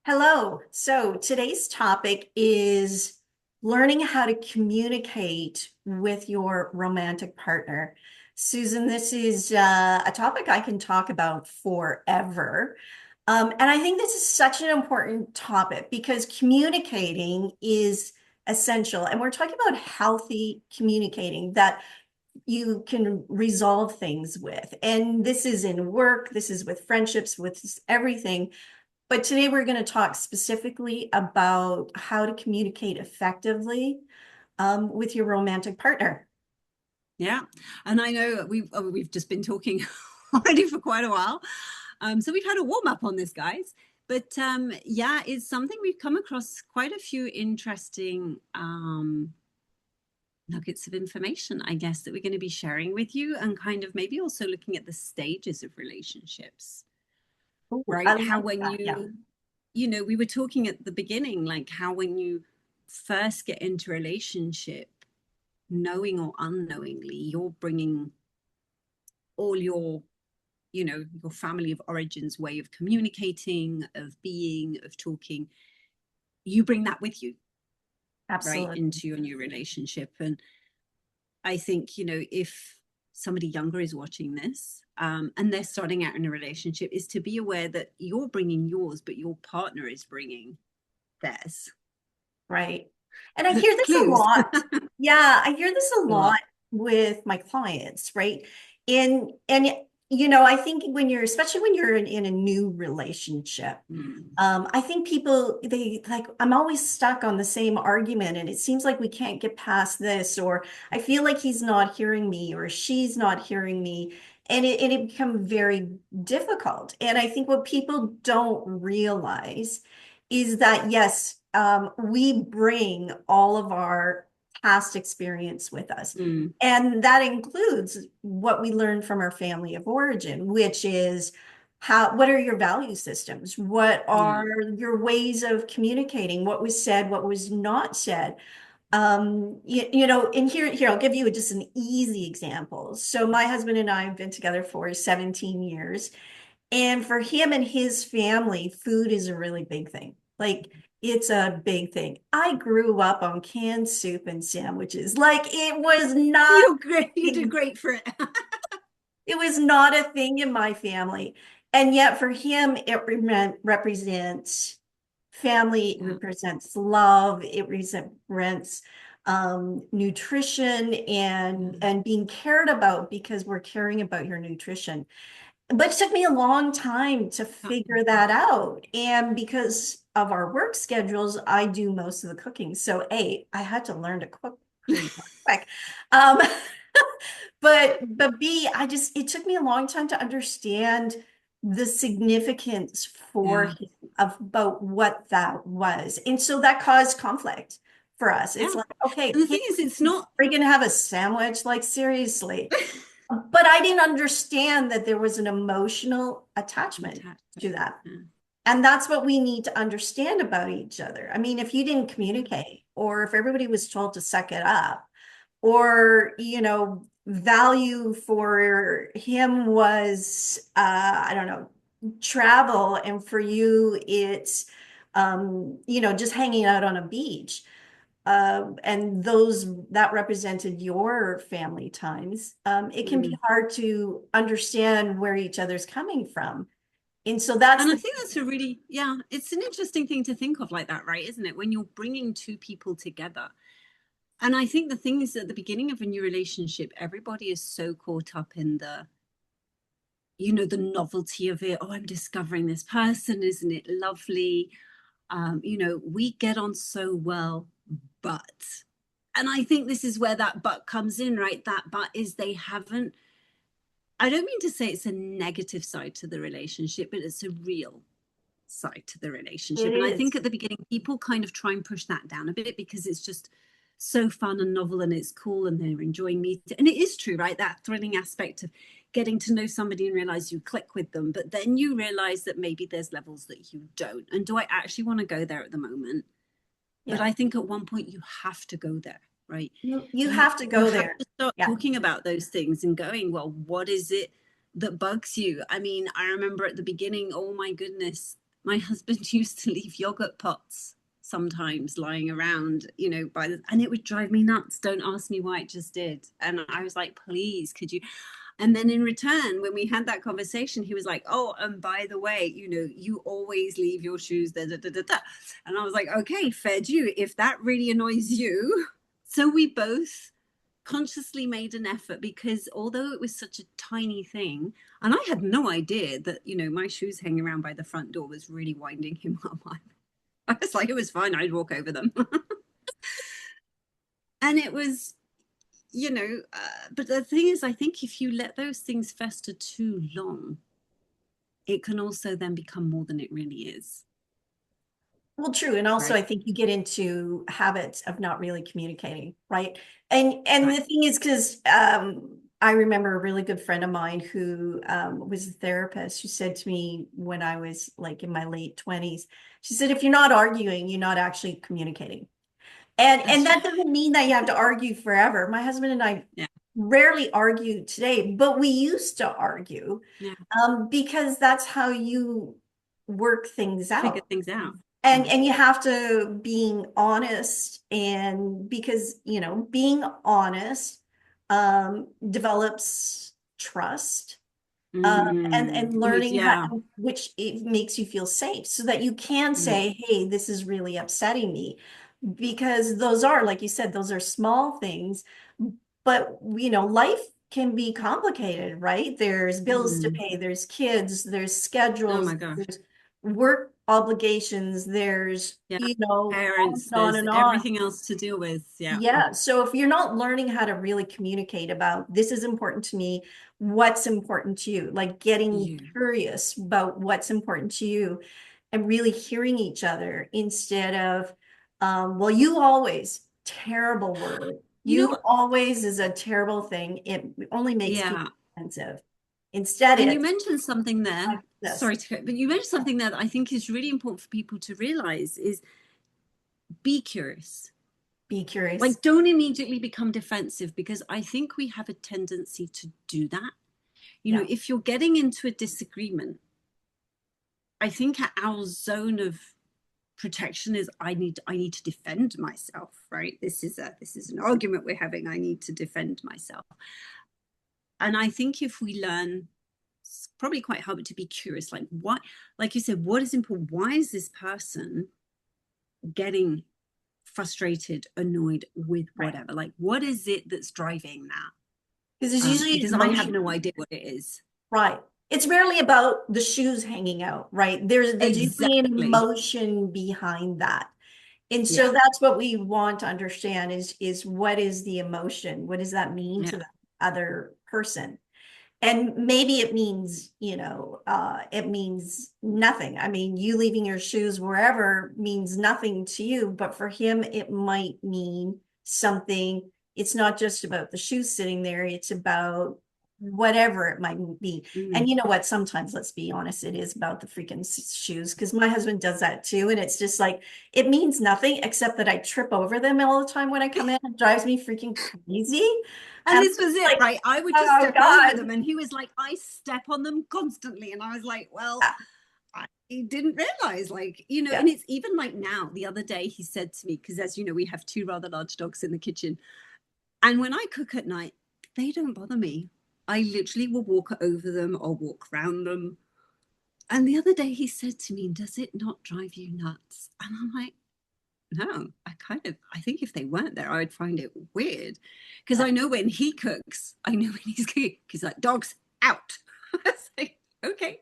Hello. So today's topic is learning how to communicate with your romantic partner. Susan, this is a topic I can talk about forever. And I think this is such an important topic because communicating is essential. And we're talking about healthy communicating that you can resolve things with. And this is in work, this is with friendships, with everything. But today we're going to talk specifically about how to communicate effectively with your romantic partner. Yeah, and I know we've just been talking already for quite a while, so we've had a warm up on this, guys. But yeah, it's something we've come across quite a few interesting nuggets of information, I guess, that we're going to be sharing with you, and kind of maybe also looking at the stages of relationships, Ooh, I right? How like when that. Yeah. we were talking at the beginning, like how when you first get into a relationship, knowing or unknowingly, you're bringing all your family of origins way of communicating, of being, of talking. You bring that with you, right, Absolutely. into your new relationship. And I think, if somebody younger is watching this, and they're starting out in a relationship, is to be aware that you're bringing yours, but your partner is bringing theirs. Right. And I hear this a Clues. lot. Yeah, I hear this a A lot lot. with my clients, right? And I think when you're, especially when you're in a new relationship, Mm. I think people, they like, I'm always stuck on the same argument, and it seems like we can't get past this, or I feel like he's not hearing me, or she's not hearing me. And it become very difficult. And I think what people don't realize is that, yes, we bring all of our past experience with us. Mm. And that includes what we learned from our family of origin, which is what are your value systems? What Yeah. are your ways of communicating? What was said, what was not said? And here, I'll give you just an easy example. So my husband and I have been together for 17 years. And for him and his family, food is a really big thing. Like it's a big thing. I grew up on canned soup and sandwiches. Like it was not You're great. You did it great for it. was not a thing in my family. And yet for him, it represents family, it Yeah. represents love, it represents nutrition and Yeah. and being cared about because we're caring about your nutrition. But it took me a long time to figure that out. And because of our work schedules, I do most of the cooking. So A, I had to learn to cook pretty quick. Um, but B, it took me a long time to understand the significance for Yeah. him of about what that was. And so that caused conflict for us. It's Yeah. like, okay, And the can thing is, it's you not freaking have a sandwich? Like seriously. But I didn't understand that there was an emotional attachment attached to to it. that. Yeah. And that's what we need to understand about each other. I mean, if you didn't communicate, or if everybody was told to suck it up, or, value for him was, I don't know, travel, and for you, it's, just hanging out on a beach and that represented your family times, it can be Mm. hard to understand where each other's coming from. And so that's And I the think that's a really, yeah, it's an interesting thing to think of like that, right? Isn't it? When you're bringing two people together. And I think the thing is at the beginning of a new relationship, everybody is so caught up in the novelty of it. Oh, I'm discovering this person. Isn't it lovely? We get on so well, but, and I think this is where that but comes in, right? That but is they haven't, I don't mean to say it's a negative side to the relationship, but it's a real side to the it relationship. And I think is. at the beginning, people kind of try and push that down a bit because it's just so fun and novel and it's cool and they're enjoying meeting. And it is true, right? That thrilling aspect of getting to know somebody and realize you click with them. But then you realize that maybe there's levels that you don't. And do I actually want to go there at the moment? But Yeah. I think at one point you have to go there, right? You You have to you go have there. to start Yeah. talking about those things and going, well, what is it that bugs you? I mean, I remember at the beginning, oh my goodness, my husband used to leave yogurt pots sometimes lying around, and it would drive me nuts. Don't ask me why, it just did. And I was like, please, could you? And then in return, when we had that conversation, he was like, oh, and by the way, you always leave your shoes da, da, da, da, da. And I was like, okay, fair due, if that really annoys you. So we both consciously made an effort, because although it was such a tiny thing, and I had no idea that, my shoes hanging around by the front door was really winding him up. I was like, it was fine, I'd walk over them. And it was, but the thing is, I think if you let those things fester too long, it can also then become more than it really is. Well, true. And also, Right. I think you get into habits of not really communicating, right? And Right. the thing is, because I remember a really good friend of mine who was a therapist who said to me when I was like in my late 20s, she said, if you're not arguing, you're not actually communicating. And That's that true. doesn't mean that you have to argue forever. My husband and I Yeah. rarely argue today, but we used to argue Yeah. because that's how you work things Figure out. things out. Yeah. And you have to being honest, and because being honest develops trust, and learning how, Yeah. which it makes you feel safe so that you can Mm. say, hey, this is really upsetting me, because those are, like you said, those are small things, but life can be complicated, right? There's bills to Mm. pay, there's kids, there's Oh schedules, my gosh. there's work obligations, there's Yeah. on Parents, and on there's and on. everything else to deal with. Yeah. Yeah. So if you're not learning how to really communicate about this is important to me, what's important to you, like getting You. curious about what's important to you and really hearing each other instead of, well, you always, terrible word. You You know, always is a terrible thing. It only makes people yeah. defensive. Instead, And you it's mentioned something there. like this. Sorry to cut, but you mentioned something there that I think is really important for people to realize is be curious. Be curious. Like, don't immediately become defensive, because I think we have a tendency to do that. Yeah. If you're getting into a disagreement, I think our zone of protection is I need to defend myself, right? This is an argument we're having. I need to defend myself. And I think if we learn, it's probably quite hard, but to be curious, like what, like you said, what is important? Why is this person getting frustrated, annoyed with Right. whatever? Like, what is it that's driving Because it's that? usually Because I have emotion. no idea what it is. Right. It's rarely about the shoes hanging out, right? There's usually an Exactly. emotion behind that. And Yeah. so that's what we want to understand is what is the emotion? What does that mean Yeah. to the other person? And maybe it means, it means nothing. I mean, you leaving your shoes wherever means nothing to you, but for him, it might mean something. It's not just about the shoes sitting there, it's about whatever it might be. Mm. And you know what? Sometimes, let's be honest, it is about the freaking shoes, because my husband does that too. And it's just like, it means nothing except that I trip over them all the time when I come in. It drives me freaking crazy. And And this was it, like, right? I would just oh step over God. them, and he was like, I step on them constantly. And I was like, well, I didn't realize, like, Yeah. and it's even like now, the other day, he said to me, because as you know, we have two rather large dogs in the kitchen. And when I cook at night, they don't bother me. I literally will walk over them or walk around them. And the other day, he said to me, does it not drive you nuts? And I'm like, no, I think if they weren't there, I would find it weird, because Yeah. I know when he cooks, I know when he's cooking, he's like, dogs out. It's like, okay.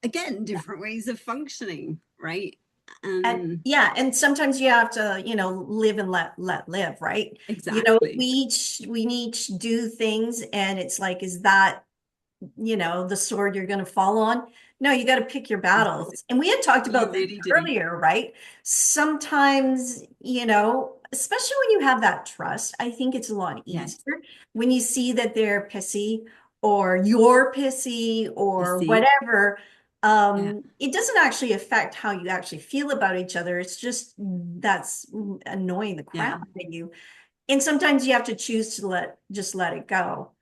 Again, different ways of functioning, right? And And yeah, and sometimes you have to, live and let live, right? We exactly. each do things, and it's like, is that, the sword you're going to fall on? No, you got to pick your Mhm. battles. And we had talked You about this really do. earlier, right? Sometimes, especially when you have that trust, I think it's a lot Yes. easier when you see that they're pissy or you're pissy You or see? whatever. Yeah. It doesn't actually affect how you actually feel about each other. It's just that's annoying the Yeah. crap out of you. And sometimes you have to choose to just let it go.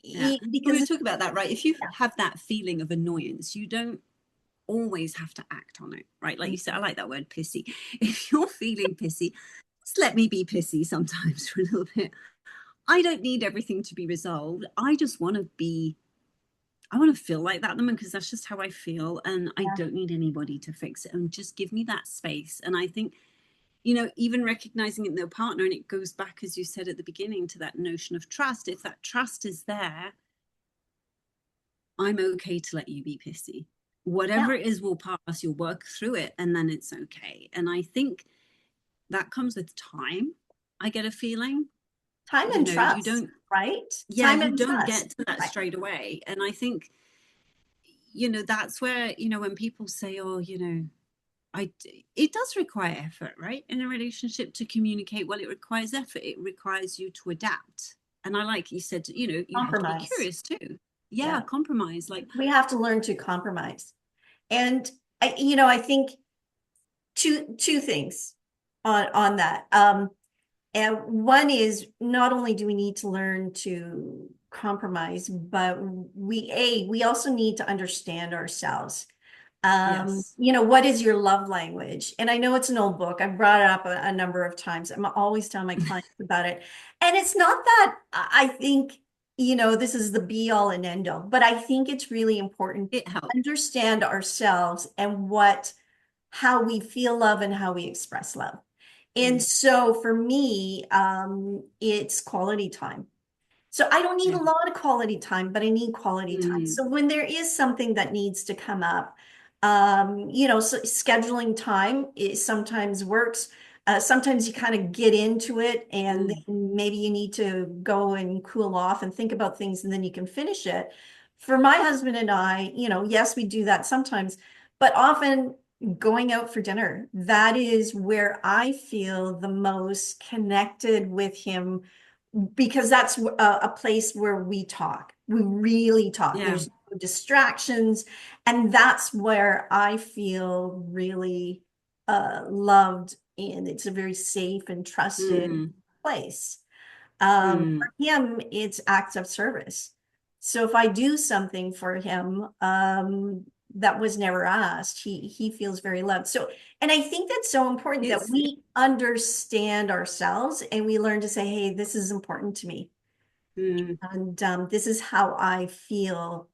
Yeah. We Because were talking about that, right? If you yeah, have that feeling of annoyance, you don't always have to act on it, right? Like you said, I like that word pissy. If you're feeling pissy, just let me be pissy sometimes for a little bit. I don't need everything to be resolved. I want to feel like that at the moment because that's just how I feel. And I Yeah. don't need anybody to fix it, and just give me that space. And I think, even recognizing it in their partner, and it goes back, as you said at the beginning, to that notion of trust. If that trust is there, I'm okay to let you be pissy. Yeah. Whatever it is will pass, you'll work through it, and then it's okay. And I think that comes with time. I get a feeling, Time and you trust, don't, right? yeah, Time you and don't trust. get to that Right. straight away. And I think, that's where, when people say, oh, it does require effort, right? In a relationship to communicate, well, it requires effort. It requires you to adapt. And I like you said, you have to be Compromise. curious too. Yeah, Yeah. compromise. Like, We have to learn to compromise. And I think two things on that. And one is not only do we need to learn to compromise, but we also need to understand ourselves. yes. What is your love language? And I know it's an old book. I've brought it up a number of times. I'm always telling my clients about it. And it's not that I think, this is the be all and end all, but I think it's really important to It helps. understand ourselves and how we feel love and how we express love. And Mm, so for me, it's quality time. So I don't need a yeah. lot of quality time, but I need quality time. Mm, So when there is something that needs to come up, so scheduling time sometimes works. Sometimes you kind of get into it and mm, then maybe you need to go and cool off and think about things and then you can finish it. For my husband and I, yes, we do that sometimes, but often going out for dinner, that is where I feel the most connected with him because that's a place where we talk. We really talk. yeah. There's no distractions. And that's where I feel really loved. And it's a very safe and trusted Mm, place. mm. For him, it's acts of service. So if I do something for him, that was never asked, he feels very loved. So, and I think that's so important that It's we understand ourselves and we learn to say, hey, this is important to me. mm, And this is how I feel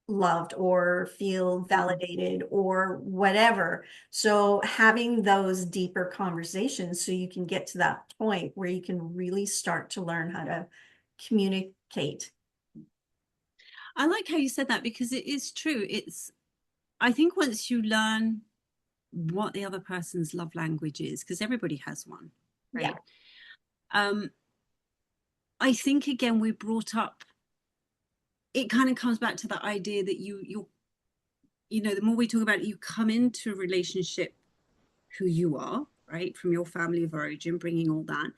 loved or feel mm. validated or whatever. So having those deeper conversations so you can get to that point where you can really start to learn how to communicate. I like how you said that because it is true. I think once you learn what the other person's love language is, because everybody has one, Yeah. right? Um, I think again we're brought up. It kind of comes back to that idea that the more we talk about it, you come into a relationship who you are, right, from your family of origin, bringing all that,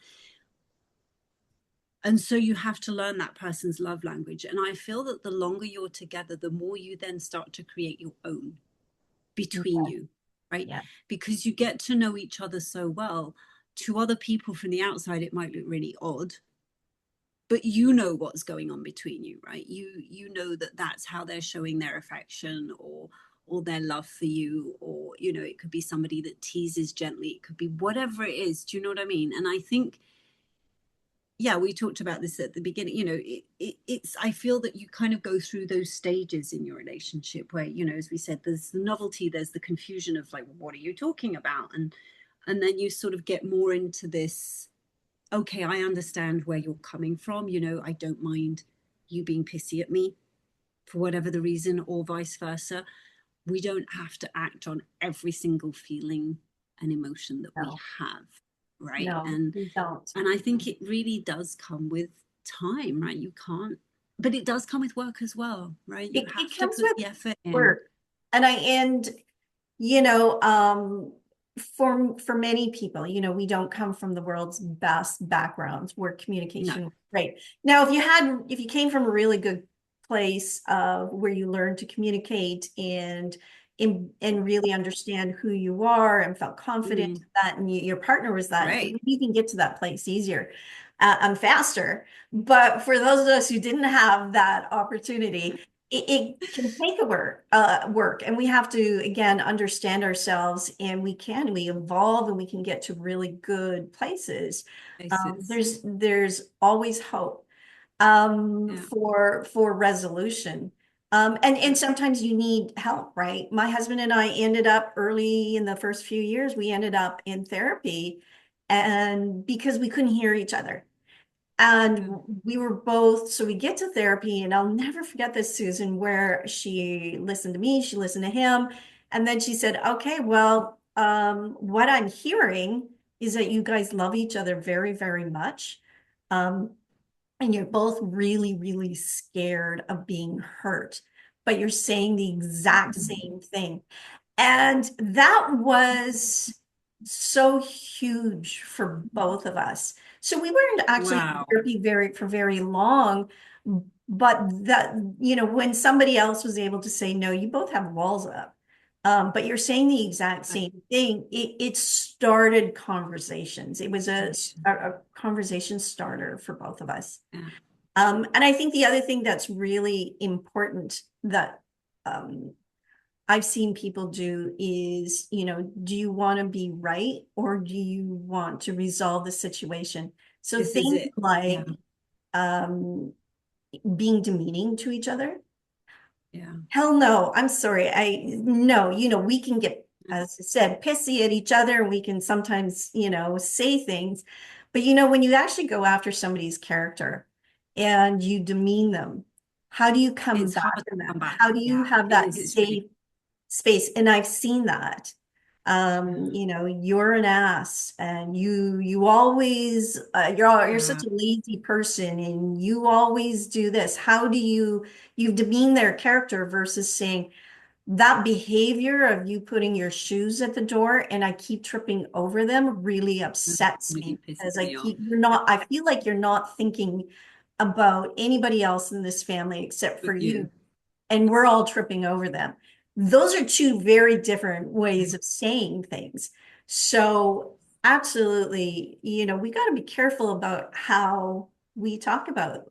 and so you have to learn that person's love language. And I feel that the longer you're together, the more you then start to create your own between you, right? Yeah. Because you get to know each other so well. To other people from the outside, it might look really odd, but you know what's going on between you, right? You know that that's how they're showing their affection or their love for you, or it could be somebody that teases gently, it could be whatever it is. Do you know what I mean? And I think, yeah, we talked about this at the beginning. It's I feel that you kind of go through those stages in your relationship where, as we said, there's the novelty, there's the confusion of like, what are you talking about? And then you sort of get more into this, okay, I understand where you're coming from. I don't mind you being pissy at me for whatever the reason, or vice versa. We don't have to act on every single feeling and emotion that we No, have, right? no, and we don't. and I think it really does come with time, right? You can't, but it does come with work as well, right? You It have to comes put with the effort in. work. And you know, for many people, we don't come from the world's best backgrounds where No. communication, right? Now, if you came from a really good place where you learned to communicate and really understand who you are and felt confident Mm, in that, and your partner was that, right. you can get to that place easier and faster. But for those of us who didn't have that opportunity, it can take a work, and we have to again understand ourselves, and we evolve, and we can get to really good places. Basis. There's always hope Yeah. for resolution. And sometimes you need help, right? My husband and I ended up early in the first few years, we ended up in therapy, and because we couldn't hear each other. Yeah. And we were both, so we get to therapy, and I'll never forget this, Susan, where she listened to me, she listened to him, and then she said, okay, well, what I'm hearing is that you guys love each other very, very much. Um, and you're both really, really scared of being hurt, but you're saying the exact same thing. And that was so huge for both of us. So we weren't actually in Wow. therapy for very long, but that, when somebody else was able to say, no, you both have walls up, but you're saying the exact Yeah. same thing, it started conversations. It was Conversation. a conversation starter for both of us. Yeah. And I think the other thing that's really important that um, I've seen people do is, do you want to be right, or do you want to resolve the situation? So This is things it. Yeah. like um, being demeaning to each other. Yeah. Hell no, I'm sorry. No, we can get, as I said, pissy at each other, and we can sometimes, say things. But when you actually go after somebody's character and you demean them, how do you come It's hard back to from that? come back. How do you Yeah. have It that is. It's really. safe space? And I've seen that. Yeah. You're an ass, and you always you're Yeah. such a lazy person, and you always do this. How do you demean their character versus saying that behavior of you putting your shoes at the door and I keep tripping over them really upsets Really me, pisses because me off. I feel like you're not thinking about anybody else in this family except for With you. you, and we're all tripping over them. Those are two very different ways of saying things. So absolutely, we got to be careful about how we talk about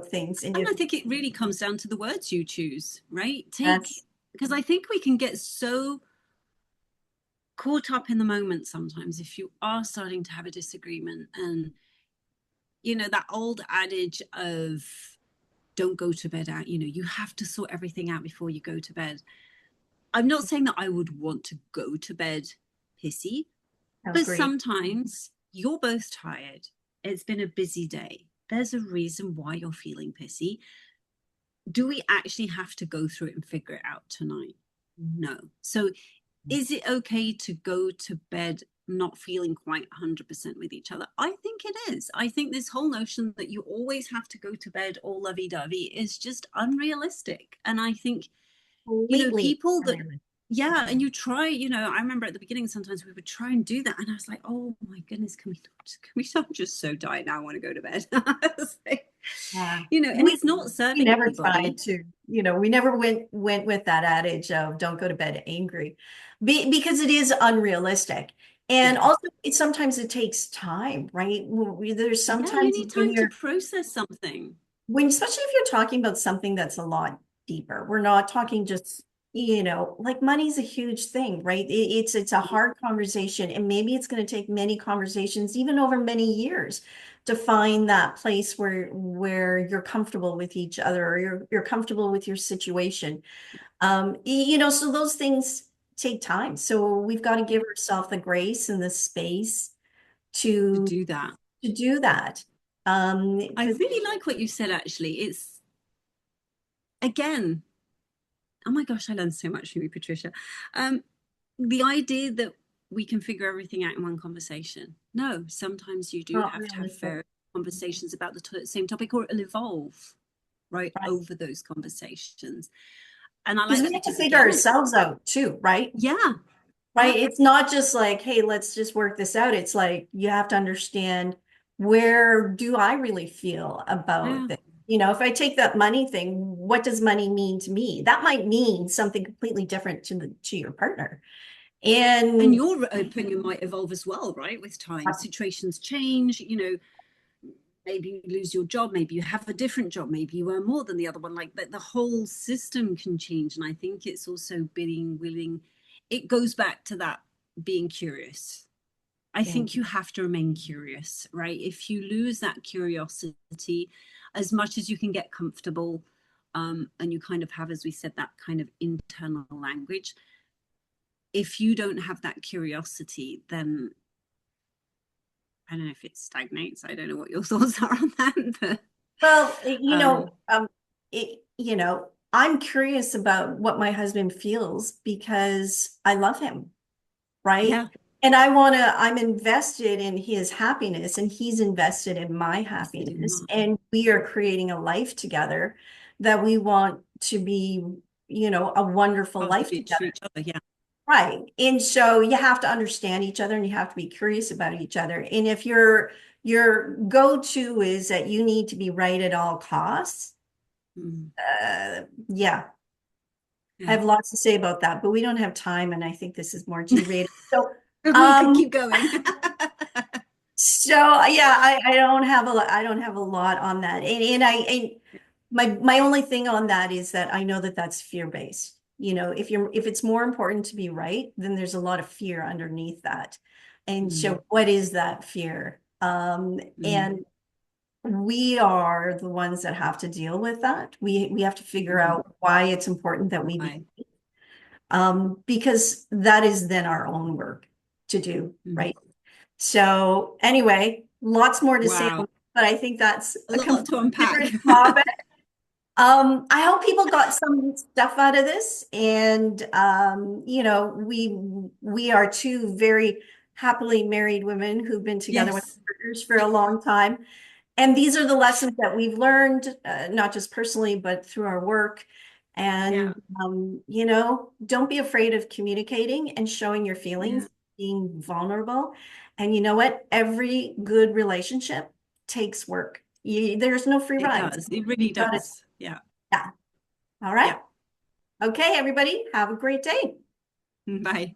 things. And And if I think it really comes down to the words you choose, right? that's Because I think we can get so caught up in the moment sometimes if you are starting to have a disagreement. And, that old adage of don't go to bed out, you have to sort everything out before you go to bed. I'm not saying that I would want to go to bed pissy, sounds but great. sometimes you're both tired. It's been a busy day. There's a reason why you're feeling pissy. Do we actually have to go through it and figure it out tonight? No. So is it okay to go to bed not feeling quite 100% with each other? I think it is. I think this whole notion that you always have to go to bed all lovey-dovey is just unrealistic. And I think, Completely. people that, yeah, and you try, I remember at the beginning sometimes we would try and do that, and I was like, oh my goodness, I'm just so tired now, I want to go to bed. Like, Yeah. and it's not We serving never tried anybody. to, we never went with that adage of don't go to bed angry, because it is unrealistic. And Yeah. also sometimes it takes time, right? There's Yeah, you sometimes need when time to you're process something. especially if you're talking about something that's a lot deeper. We're not talking just, like money's a huge thing, right? It's a hard conversation, and maybe it's going to take many conversations, even over many years, to find that place where you're comfortable with each other, or you're comfortable with your situation. So those things take time. So we've got to give ourselves the grace and the space To to do that. to do that. I Because really like what you said, actually. It's, again, oh my gosh, I learned so much from you, Patricia. Um, the idea that we can figure everything out in one conversation. No, sometimes you do not have to have realistic. conversations about the same topic, or it'll evolve right Right. over those conversations. And I Because like we that have to because, figure again, it's, ourselves out too, right? yeah, Right. yeah, It's not just like, hey, let's just work this out. It's like you have to understand, where do I really feel about yeah. this? If I take that money thing, what does money mean to me? That might mean something completely different to your partner. And And your opinion might evolve as well, right? With time, situations change, maybe you lose your job, maybe you have a different job, maybe you earn more than the other one. Like the whole system can change. And I think it's also being willing, it goes back to that being curious. I Yeah. think you have to remain curious, right? If you lose that curiosity, as much as you can get comfortable, and you kind of have, as we said, that kind of internal language, if you don't have that curiosity, then I don't know if it stagnates. I don't know what your thoughts are on that, but Well, um, I'm curious about what my husband feels because I love him, right? yeah, And I'm invested in his happiness and he's invested in my invested in happiness. mine. And we are creating a life together that we want to be, a wonderful life Contribute together. to each other. Yeah. Right. And so you have to understand each other and you have to be curious about each other. And if your go-to is that you need to be right at all costs, Mm, yeah, I yeah. have lots to say about that, but we don't have time, and I think this is more G-rated. So, We could um, keep going. so yeah, I don't have a lot on that, and my only thing on that is that I know that that's fear-based. If it's more important to be right, then there's a lot of fear underneath that. And Mm, so what is that fear? mm, And we are the ones that have to deal with that. We have to figure mm. out why it's important that we be, Why? because that is then our own work to do, Mm. right? So anyway, lots more to say, Wow. but I think that's A a lot to completely unpack. different topic. I hope people got some stuff out of this, and we are two very happily married women who've been together with Yes. partners for a long time. And these are the lessons that we've learned, not just personally, but through our work. Yeah. And, don't be afraid of communicating and showing your Yeah. feelings, being vulnerable. And you know what? Every good relationship takes work. There's no free It rides. does. It really Got it. does. Yeah. Yeah. All right. Yeah. Okay, everybody, have a great day. Bye.